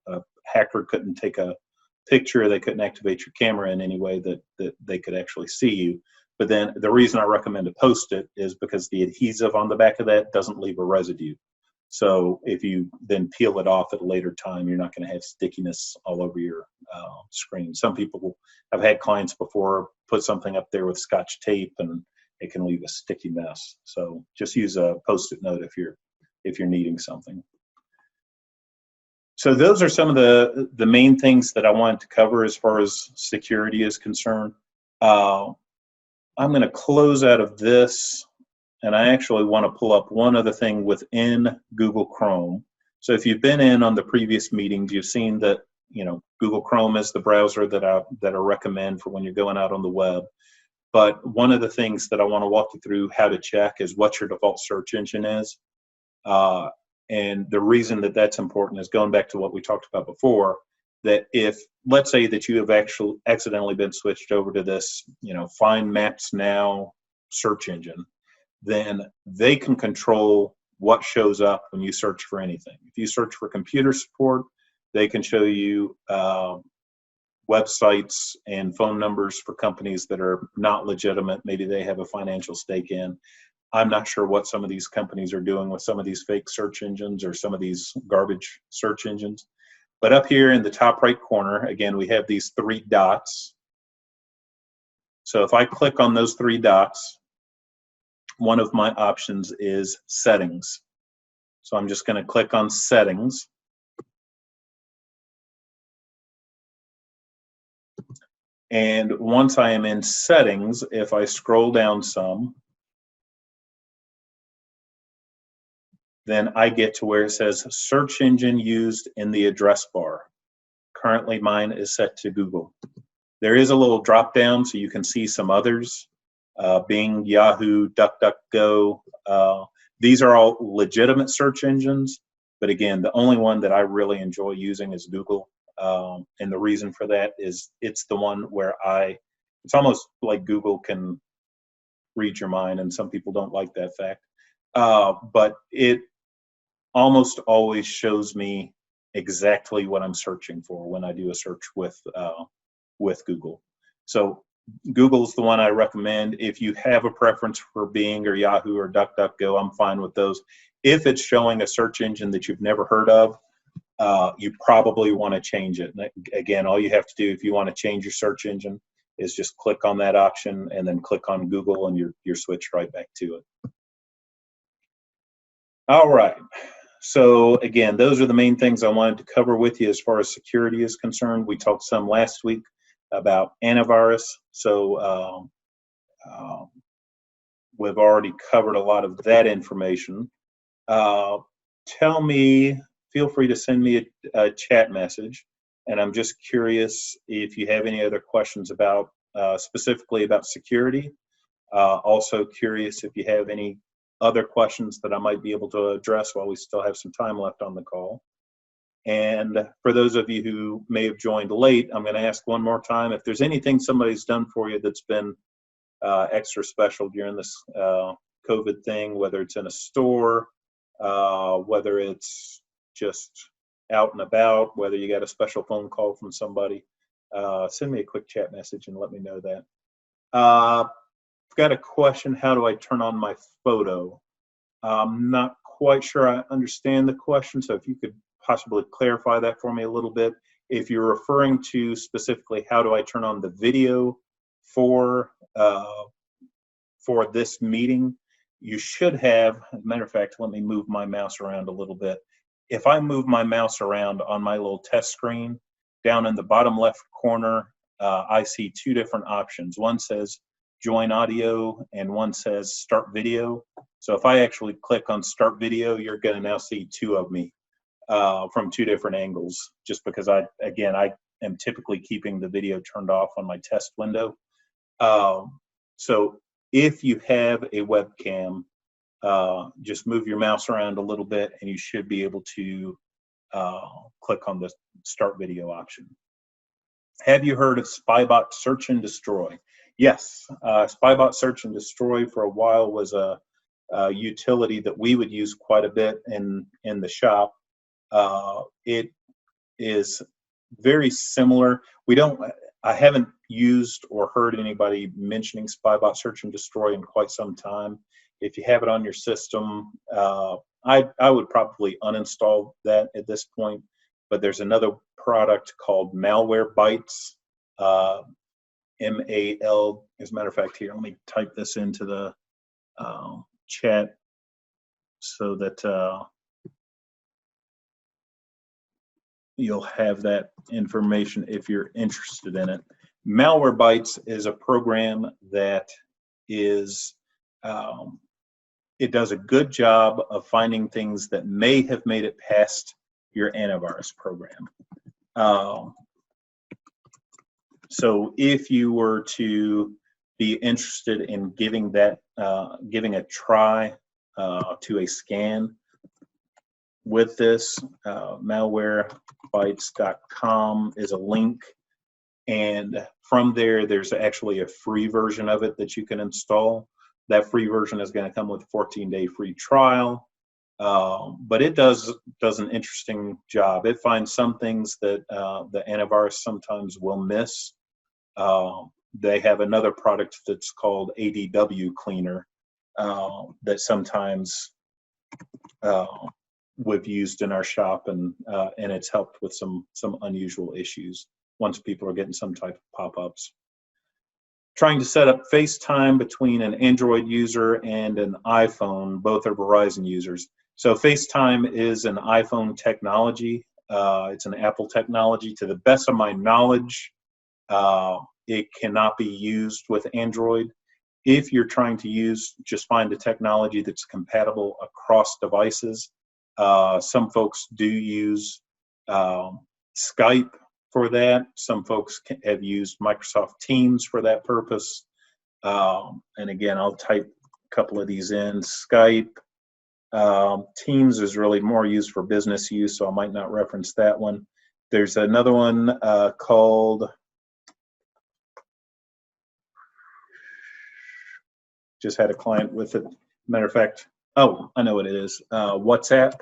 [SPEAKER 1] a hacker couldn't take a picture, they couldn't activate your camera in any way that they could actually see you. But then the reason I recommend a Post-it is because the adhesive on the back of that doesn't leave a residue. So if you then peel it off at a later time, you're not going to have stickiness all over your screen. Some people have had clients before put something up there with Scotch tape and it can leave a sticky mess. So just use a Post-it note if you're needing something. So those are some of the main things that I wanted to cover as far as security is concerned. I'm going to close out of this, and I actually want to pull up one other thing within Google Chrome. So if you've been in on the previous meetings, you've seen that Google Chrome is the browser that I recommend for when you're going out on the web. But one of the things that I want to walk you through how to check is what your default search engine is. And the reason that that's important is going back to what we talked about before, that if, let's say that you have actually accidentally been switched over to this, Find Maps Now search engine, then they can control what shows up when you search for anything. If you search for computer support, they can show you websites and phone numbers for companies that are not legitimate. Maybe they have a financial stake in. I'm not sure what some of these companies are doing with some of these fake search engines or some of these garbage search engines. But up here in the top right corner, again, we have these 3 dots. So if I click on those 3 dots, one of my options is Settings. So I'm just going to click on Settings. And once I am in Settings, if I scroll down some, then I get to where it says Search Engine Used in the Address Bar. Currently, mine is set to Google. There is a little drop down so you can see some others. Bing, Yahoo, DuckDuckGo. These are all legitimate search engines, but again, the only one that I really enjoy using is Google. And the reason for that is it's the one where it's almost like Google can read your mind, and some people don't like that fact. But it almost always shows me exactly what I'm searching for when I do a search with Google. So Google's the one I recommend. If you have a preference for Bing or Yahoo or DuckDuckGo, I'm fine with those. If it's showing a search engine that you've never heard of, you probably want to change it. And again, all you have to do if you want to change your search engine is just click on that option and then click on Google, and you're switched right back to it. All right. So again, those are the main things I wanted to cover with you as far as security is concerned. We talked some last week about antivirus. So we've already covered a lot of that information. Feel free to send me a chat message. And I'm just curious if you have any other questions about specifically about security. Also curious if you have any other questions that I might be able to address while we still have some time left on the call. And for those of you who may have joined late, I'm going to ask one more time, if there's anything somebody's done for you that's been extra special during this COVID thing, whether it's in a store, whether it's just out and about, whether you got a special phone call from somebody, send me a quick chat message and let me know that. I've got a question. How do I turn on my photo? I'm not quite sure I understand the question, so if you could possibly clarify that for me a little bit. If you're referring to specifically how do I turn on the video for this meeting, you should have, as a matter of fact, let me move my mouse around a little bit. If I move my mouse around on my little test screen, down in the bottom left corner, I see two different options. One says join audio and one says start video. So if I actually click on start video, you're going to now see two of me from two different angles, just because I am typically keeping the video turned off on my test window. So if you have a webcam, just move your mouse around a little bit and you should be able to click on the start video option. Have you heard of Spybot Search and Destroy? Yes, Spybot Search and Destroy for a while was a utility that we would use quite a bit in the shop. It is very similar. I haven't used or heard anybody mentioning Spybot Search and Destroy in quite some time. If you have it on your system, I would probably uninstall that at this point. But there's another product called Malwarebytes, M-A-L. As a matter of fact, here, let me type this into the chat so that you'll have that information if you're interested in it. Malwarebytes is a program that is, it does a good job of finding things that may have made it past your antivirus program. So if you were to be interested in giving a try to a scan with this, malwarebytes.com is a link, and from there's actually a free version of it that you can install. That free version is going to come with a 14-day free trial, but it does an interesting job. It finds some things that the antivirus sometimes will miss. They have another product that's called ADW Cleaner that sometimes we've used in our shop, and it's helped with some unusual issues once people are getting some type of pop-ups. Trying to set up FaceTime between an Android user and an iPhone. Both are Verizon users. So FaceTime is an iPhone technology. It's an Apple technology. To the best of my knowledge, it cannot be used with Android. If you're trying to just find a technology that's compatible across devices. Some folks do use Skype for that. Some folks have used Microsoft Teams for that purpose. And again, I'll type a couple of these in. Skype. Teams is really more used for business use, so I might not reference that one. There's another one called, just had a client with it. Matter of fact, oh, I know what it is. WhatsApp.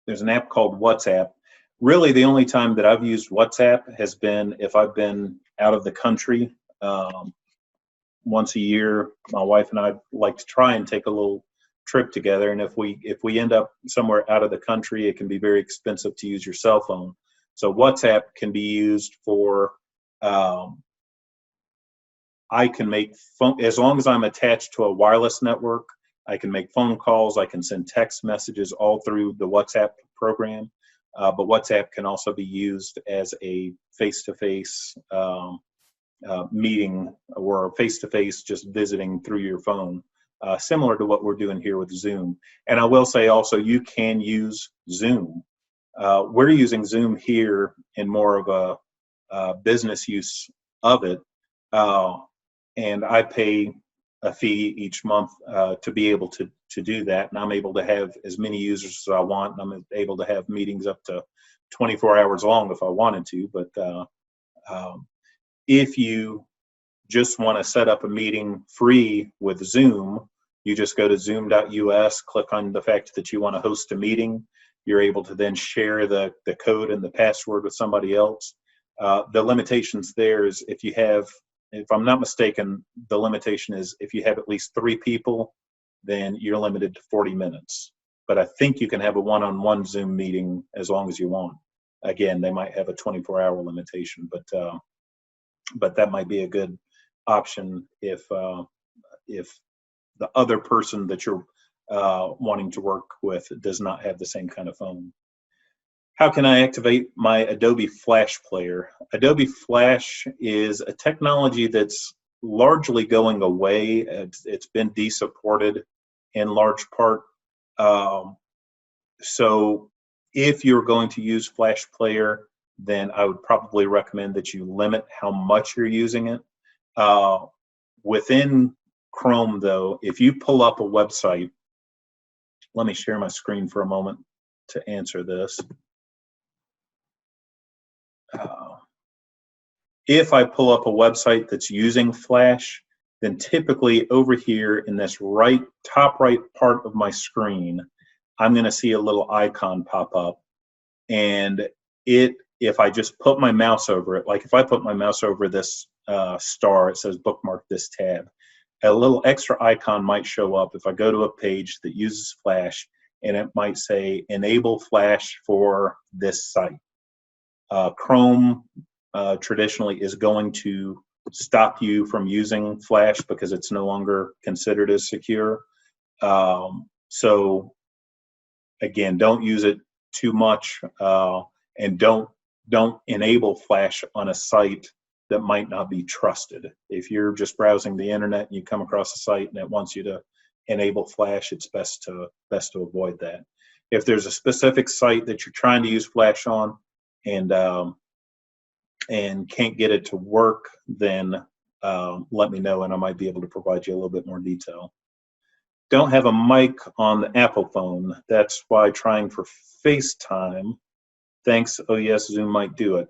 [SPEAKER 1] There's an app called WhatsApp. Really, the only time that I've used WhatsApp has been if I've been out of the country. Once a year, my wife and I like to try and take a little trip together. And if we end up somewhere out of the country, it can be very expensive to use your cell phone. So WhatsApp can be used for I can make phone, as long as I'm attached to a wireless network, I can make phone calls, I can send text messages all through the WhatsApp program. But WhatsApp can also be used as a face-to-face meeting, or face-to-face just visiting through your phone, similar to what we're doing here with Zoom. And I will say also, you can use Zoom. We're using Zoom here in more of a business use of it. And I pay a fee each month to be able to do that. And I'm able to have as many users as I want. And I'm able to have meetings up to 24 hours long if I wanted to. But if you just want to set up a meeting free with Zoom, you just go to zoom.us, click on the fact that you want to host a meeting. You're able to then share the code and the password with somebody else. The limitations there is if I'm not mistaken, the limitation is if you have at least 3 people, then you're limited to 40 minutes. But I think you can have a one-on-one Zoom meeting as long as you want. Again, they might have a 24-hour limitation, but that might be a good option if the other person that you're wanting to work with does not have the same kind of phone. How can I activate my Adobe Flash player? Adobe Flash is a technology that's largely going away. It's been de-supported in large part. So if you're going to use Flash Player, then I would probably recommend that you limit how much you're using it. Within Chrome, though, if you pull up a website, let me share my screen for a moment to answer this. If I pull up a website that's using Flash, then typically over here in this top right part of my screen, I'm going to see a little icon pop up. And if I just put my mouse over it, like if I put my mouse over this star, it says bookmark this tab. A little extra icon might show up if I go to a page that uses Flash, and it might say enable Flash for this site. Chrome traditionally is going to stop you from using Flash because it's no longer considered as secure. So again, don't use it too much, and don't enable Flash on a site that might not be trusted. If you're just browsing the internet and you come across a site and it wants you to enable Flash, it's best to avoid that. If there's a specific site that you're trying to use Flash on and can't get it to work, then let me know and I might be able to provide you a little bit more detail. Don't have a mic on the Apple phone. That's why trying for FaceTime. Thanks. Oh yes, Zoom might do it.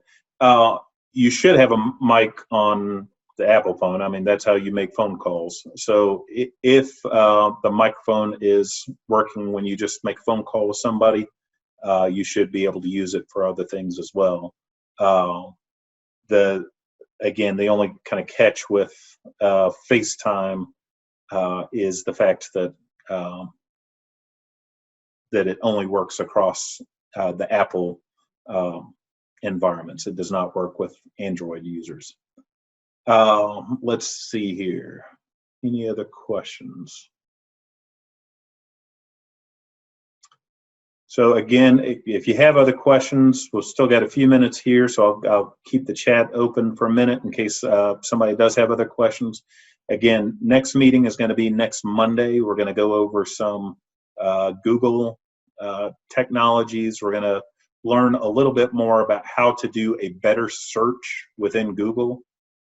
[SPEAKER 1] You should have a mic on the Apple phone. I mean, that's how you make phone calls. So if the microphone is working when you just make a phone call with somebody, you should be able to use it for other things as well. Again, the only kind of catch with FaceTime is the fact that that it only works across the Apple environments. It does not work with Android users. Let's see here. Any other questions? So again, if you have other questions, we've still got a few minutes here, so I'll keep the chat open for a minute in case somebody does have other questions. Again, next meeting is going to be next Monday. We're going to go over some Google technologies. We're going to learn a little bit more about how to do a better search within Google.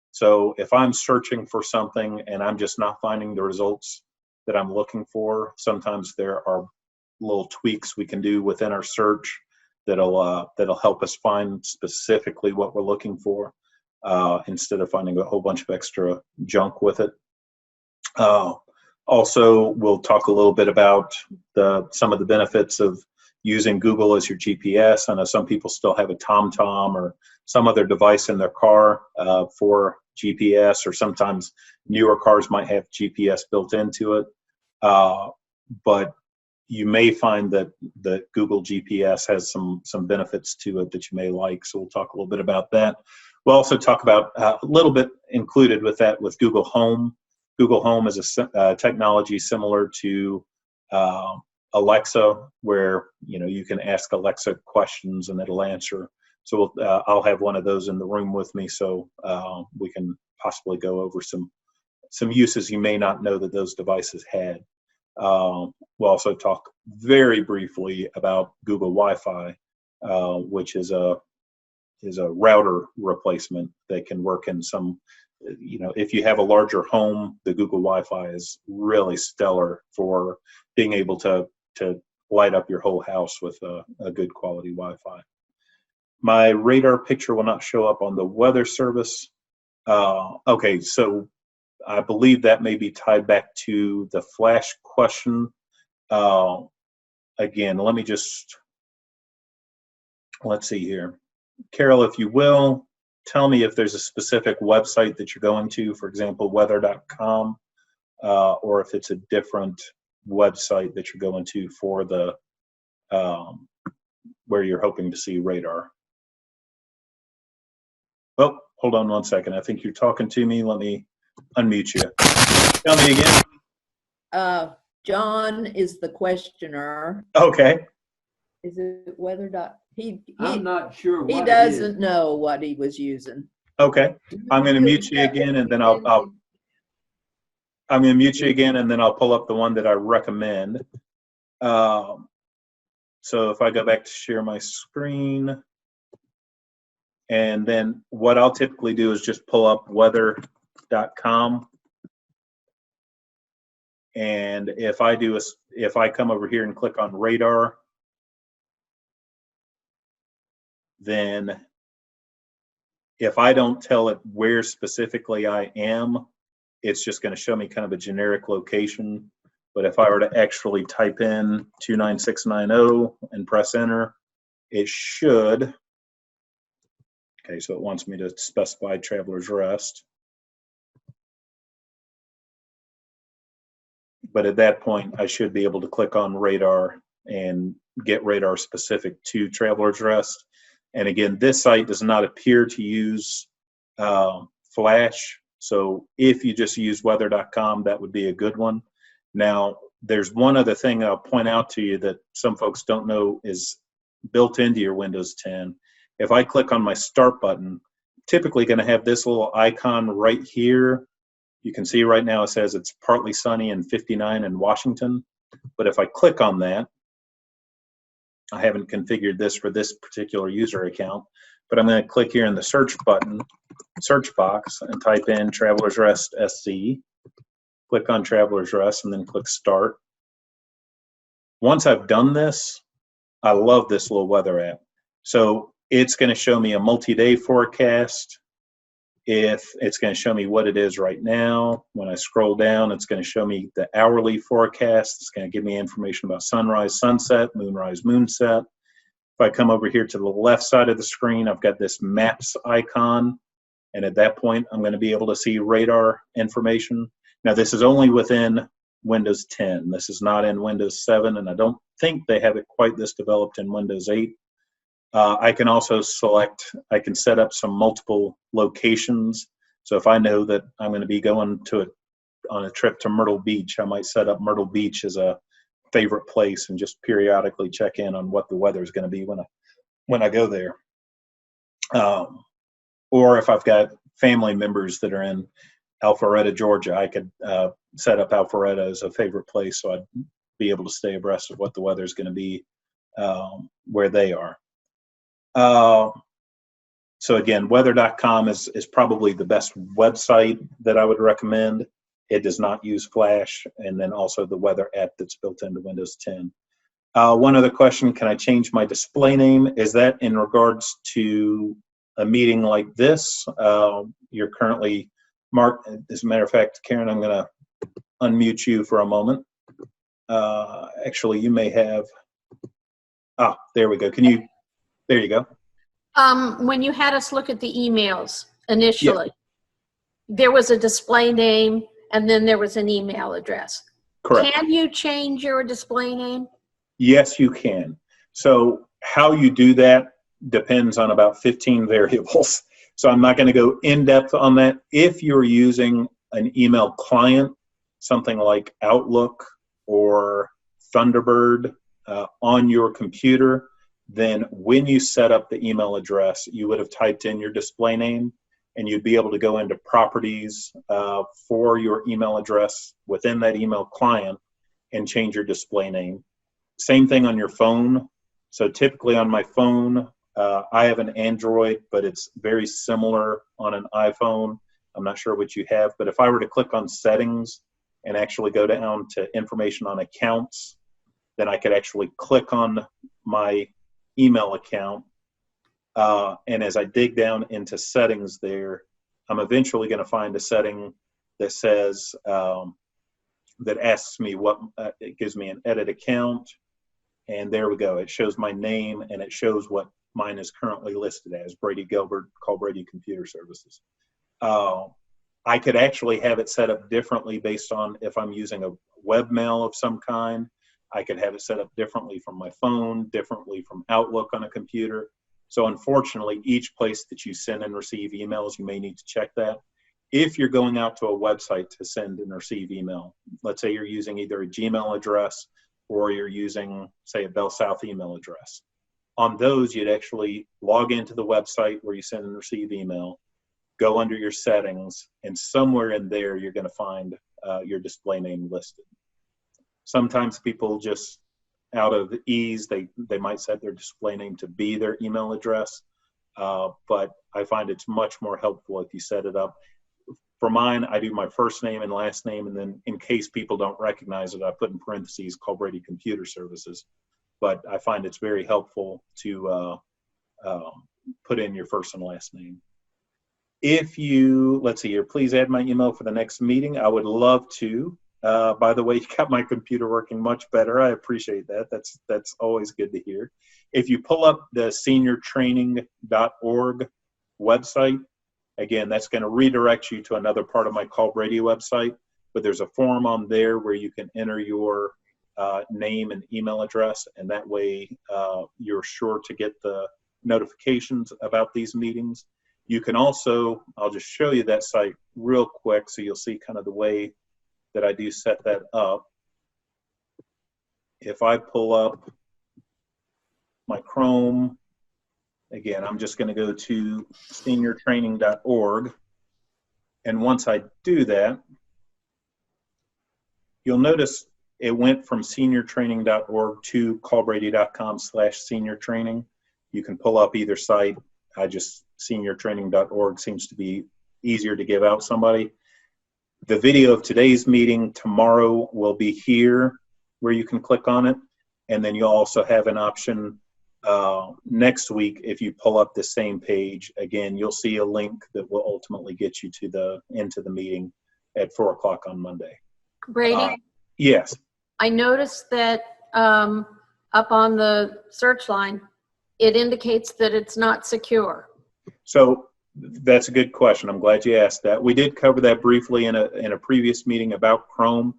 [SPEAKER 1] So if I'm searching for something and I'm just not finding the results that I'm looking for, sometimes there are little tweaks we can do within our search that'll help us find specifically what we're looking for, instead of finding a whole bunch of extra junk with it. Also, we'll talk a little bit about some of the benefits of using Google as your GPS. I know some people still have a TomTom or some other device in their car for GPS, or sometimes newer cars might have GPS built into it. But you may find that Google GPS has some benefits to it that you may like. So we'll talk a little bit about that. We'll also talk about a little bit included with that with Google Home. Google Home is a technology similar to Alexa, where you can ask Alexa questions and it'll answer. So I'll have one of those in the room with me, so we can possibly go over some uses you may not know that those devices had. We'll also talk very briefly about Google Wi-Fi, which is a router replacement that can work in some. If you have a larger home, the Google Wi-Fi is really stellar for being able to light up your whole house with a good quality Wi-Fi. My radar picture will not show up on the weather service. Okay, so I believe that may be tied back to the flash question. Again, let's see here. Carol, if you will, tell me if there's a specific website that you're going to, for example, weather.com, or if it's a different website that you're going to for the where you're hoping to see radar. Oh, hold on one second. I think you're talking to me. Let me unmute you. Tell me again.
[SPEAKER 6] John is the questioner.
[SPEAKER 1] Okay.
[SPEAKER 6] Is it weather dot?
[SPEAKER 7] I'm not sure what
[SPEAKER 6] He
[SPEAKER 7] it
[SPEAKER 6] doesn't
[SPEAKER 7] is.
[SPEAKER 6] know what he was using.
[SPEAKER 1] Okay. I'm going to mute you again, and then I'm going to mute you again, and then I'll pull up the one that I recommend. So if I go back to share my screen, and then what I'll typically do is just pull up weather.com. And if I come over here and click on radar, then if I don't tell it where specifically I am, it's just going to show me kind of a generic location. But if I were to actually type in 29690 and press enter, it should. Okay, so it wants me to specify Travelers Rest. But at that point, I should be able to click on radar and get radar specific to Travelers Rest. And again, this site does not appear to use Flash. So if you just use weather.com, that would be a good one. Now, there's one other thing I'll point out to you that some folks don't know is built into your Windows 10. If I click on my Start button, typically going to have this little icon right here. You can see right now it says it's partly sunny and 59 in Washington. But if I click on that, I haven't configured this for this particular user account, but I'm going to click here in the search button, search box, and type in Travelers Rest SC. Click on Travelers Rest and then click Start. Once I've done this, I love this little weather app. So it's going to show me a multi-day forecast. If it's going to show me what it is right now. When I scroll down, it's going to show me the hourly forecast. It's going to give me information about sunrise, sunset, moonrise, moonset. If I come over here to the left side of the screen, I've got this maps icon. And at that point, I'm going to be able to see radar information. Now, this is only within Windows 10. This is not in Windows 7, and I don't think they have it quite this developed in Windows 8. I can also I can set up some multiple locations. So if I know that I'm going to be going on a trip to Myrtle Beach, I might set up Myrtle Beach as a favorite place and just periodically check in on what the weather is going to be when I go there. Or if I've got family members that are in Alpharetta, Georgia, I could set up Alpharetta as a favorite place, so I'd be able to stay abreast of what the weather is going to be where they are. So again, weather.com is probably the best website that I would recommend. It does not use Flash, and then also the weather app that's built into Windows 10. One other question, can I change my display name? Is that in regards to a meeting like this? You're currently marked, as a matter of fact, Karen, I'm going to unmute you for a moment. Actually, you may have, there we go. There you go.
[SPEAKER 4] When you had us look at the emails initially, there was a display name and then there was an email address.
[SPEAKER 1] Correct.
[SPEAKER 4] Can you change your display name?
[SPEAKER 1] Yes, you can. So how you do that depends on about 15 variables. So I'm not going to go in depth on that. If you're using an email client, something like Outlook or Thunderbird on your computer, then when you set up the email address, you would have typed in your display name, and you'd be able to go into properties for your email address within that email client and change your display name. Same thing on your phone. So typically on my phone, I have an Android, but it's very similar on an iPhone. I'm not sure what you have, but if I were to click on settings and actually go down to information on accounts, then I could actually click on my email account. And as I dig down into settings there, I'm eventually going to find a setting that says, that asks me what, it gives me an edit account. And there we go. It shows my name and it shows what mine is currently listed as, Brady Gilbert, Call Brady Computer Services. I could actually have it set up differently based on if I'm using a webmail of some kind. I could have it set up differently from my phone, differently from Outlook on a computer. So unfortunately, each place that you send and receive emails, you may need to check that. If you're going out to a website to send and receive email, let's say you're using either a Gmail address or you're using, say, a Bell South email address. On those, you'd actually log into the website where you send and receive email, go under your settings, and somewhere in there, you're going to find your display name listed. Sometimes people just, out of ease, they might set their display name to be their email address, but I find it's much more helpful if you set it up. For mine, I do my first name and last name, and then in case people don't recognize it, I put in parentheses Call Brady Computer Services. But I find it's very helpful to put in your first and last name. If you, let's see here, please add my email for the next meeting. I would love to. By the way, you got my computer working much better. I appreciate that. That's always good to hear. If you pull up the seniortraining.org website, again, that's going to redirect you to another part of my Call Brady website, but there's a form on there where you can enter your name and email address, and that way you're sure to get the notifications about these meetings. You can also, I'll just show you that site real quick so you'll see kind of the way that I do set that up. If I pull up my Chrome, again, I'm just going to go to seniortraining.org. And once I do that, you'll notice it went from seniortraining.org to callbrady.com/seniortraining. You can pull up either site. Seniortraining.org seems to be easier to give out somebody. The video of today's meeting tomorrow will be here where you can click on it. And then you'll also have an option next week. If you pull up the same page, again, you'll see a link that will ultimately get you to into the meeting at 4 o'clock on Monday.
[SPEAKER 4] Brady,
[SPEAKER 1] Yes.
[SPEAKER 4] I noticed that up on the search line, it indicates that it's not secure.
[SPEAKER 1] So that's a good question. I'm glad you asked that. We did cover that briefly in a previous meeting about Chrome.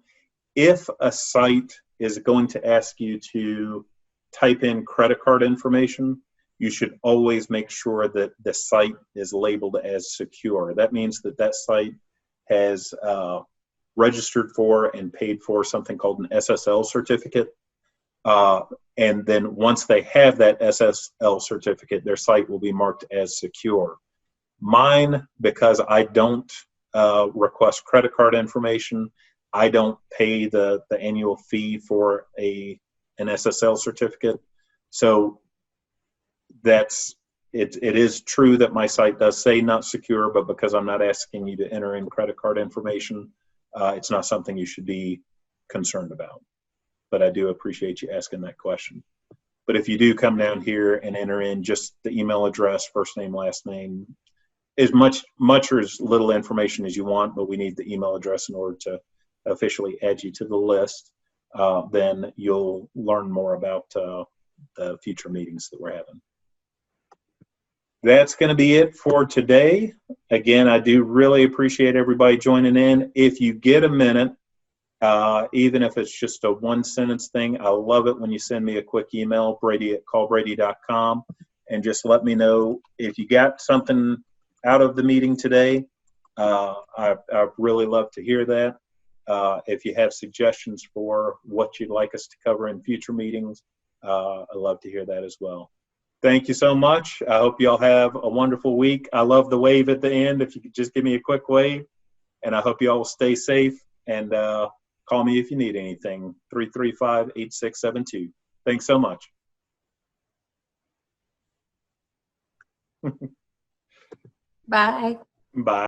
[SPEAKER 1] If a site is going to ask you to type in credit card information, you should always make sure that the site is labeled as secure. That means that that site has registered for and paid for something called an SSL certificate. And then once they have that SSL certificate, their site will be marked as secure. Mine, because I don't request credit card information, I don't pay the annual fee for an SSL certificate. So it is true that my site does say not secure, but because I'm not asking you to enter in credit card information, it's not something you should be concerned about. But I do appreciate you asking that question. But if you do come down here and enter in just the email address, first name, last name, as much or as little information as you want, but we need the email address in order to officially add you to the list, then you'll learn more about the future meetings that we're having. That's going to be it for today. Again, I do really appreciate everybody joining in. If you get a minute, even if it's just a one-sentence thing, I love it when you send me a quick email, brady@callbrady.com, and just let me know if you got something out of the meeting today. I really love to hear that. If you have suggestions for what you'd like us to cover in future meetings, I'd love to hear that as well. Thank you so much. I hope you all have a wonderful week. I love the wave at the end. If you could just give me a quick wave. And I hope you all will stay safe, and call me if you need anything, 335-8672. Thanks so much.
[SPEAKER 4] Bye.
[SPEAKER 1] Bye.